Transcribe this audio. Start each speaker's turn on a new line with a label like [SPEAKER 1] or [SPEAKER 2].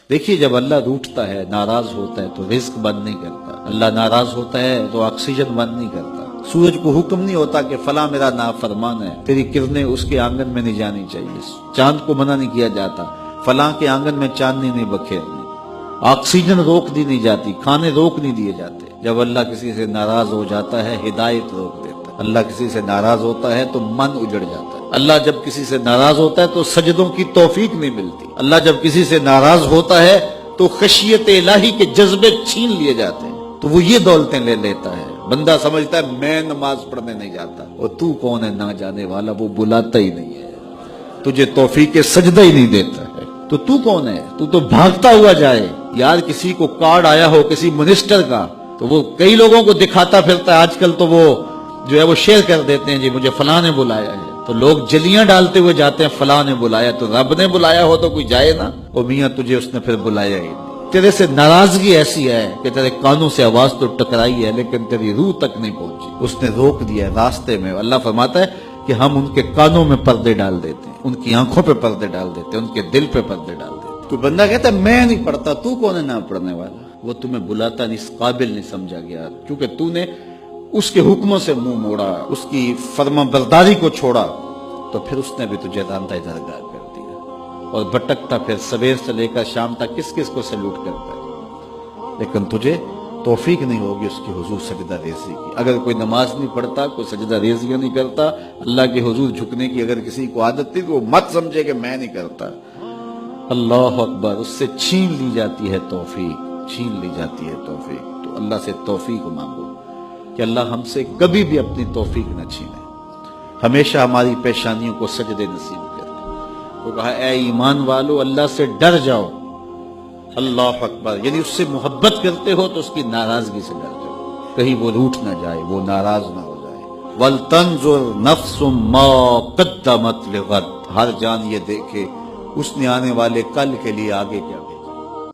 [SPEAKER 1] دیکھیے جب اللہ روٹھتا ہے، ناراض ہوتا ہے تو رزق بند نہیں کرتا، اللہ ناراض ہوتا ہے تو آکسیجن بند نہیں کرتا، سورج کو حکم نہیں ہوتا کہ فلاں میرا نافرمان ہے، تیری کرنیں اس کے آنگن میں نہیں جانی چاہیے، چاند کو منع نہیں کیا جاتا فلاں کے آنگن میں چاندنی نہیں بکھیرنی، آکسیجن روک دی نہیں جاتی، کھانے روک نہیں دیے جاتے۔ جب اللہ کسی سے ناراض ہو جاتا ہے ہدایت روک دیتا ہے، اللہ کسی سے ناراض ہوتا ہے تو من اجڑ جاتا ہے، اللہ جب کسی سے ناراض ہوتا ہے تو سجدوں کی توفیق نہیں ملتی، اللہ جب کسی سے ناراض ہوتا ہے تو خشیت الہی کے جذبے چھین لیے جاتے ہیں، تو وہ یہ دولتیں لے لیتا ہے۔ بندہ سمجھتا ہے میں نماز پڑھنے نہیں جاتا، اور تو کون ہے نہ جانے والا، وہ بلاتا ہی نہیں ہے، تجھے توفیق سجدہ ہی نہیں دیتا ہے، تو کون ہے؟ تو بھاگتا ہوا جائے۔ یار کسی کو کارڈ آیا ہو کسی منسٹر کا تو وہ کئی لوگوں کو دکھاتا پھرتا ہے، آج کل تو وہ جو ہے وہ شیئر کر دیتے ہیں، جی مجھے فلاں نے بلایا ہے، تو لوگ جلیاں ڈالتے ہوئے جاتے ہیں فلاں نے بلایا، تو رب نے بلایا ہو تو کوئی جائے نا، او میاں تجھے اس نے پھر بلایا ہی نہیں، تیرے سے ناراضگی ایسی ہے کہ تیرے کانوں سے آواز تو ٹکرائی ہے لیکن تیری روح تک نہیں پہنچی، اس نے روک دیا ہے راستے میں۔ اللہ فرماتا ہے کہ ہم ان کے کانوں میں پردے ڈال دیتے ہیں، ان کی آنکھوں پہ پردے ڈال دیتے ہیں، ان کے دل پہ پردے ڈال دیتے ہیں۔ کوئی بندہ کہتا ہے میں نہیں پڑھتا، تو کون ہے نہ پڑھنے والا؟ وہ تمہیں بلاتا نہیں، اس قابل نہیں سمجھا گیا، کیونکہ تو نے اس کے حکموں سے منہ موڑا، اس کی فرما برداری کو چھوڑا، تو پھر اس نے بھی تجھے راندہ درگاہ کر دیا، اور بھٹکتا پھر سویر سے لے کر شام تک کس کس کو سلوٹ کرتا ہے، لیکن تجھے توفیق نہیں ہوگی اس کی حضور سجدہ ریزی کی۔ اگر کوئی نماز نہیں پڑھتا، کوئی سجدہ ریزیاں نہیں کرتا، اللہ کے حضور جھکنے کی اگر کسی کو عادت تھی تو وہ مت سمجھے کہ میں نہیں کرتا۔ اللہ اکبر، اس سے چھین لی جاتی ہے توفیق، چھین لی جاتی ہے توفیق۔ تو اللہ سے توفیق مانگو کہ اللہ ہم سے کبھی بھی اپنی توفیق نہ چھینے، ہمیشہ ہماری پیشانیوں کو سجدے نصیب کرے۔ وہ کہا اے ایمان والو اللہ سے ڈر جاؤ، اللہ اکبر، یعنی اس سے محبت کرتے ہو تو اس کی ناراضگی سے ڈر جاؤ، کہیں وہ روٹھ نہ جائے، وہ ناراض نہ ہو جائے۔ وَلْتَنْظُرْ نَفْسٌ مَا قَدَّمَتْ لِغَدٍ، ہر جان یہ دیکھے اس نے آنے والے کل کے لیے آگے کیا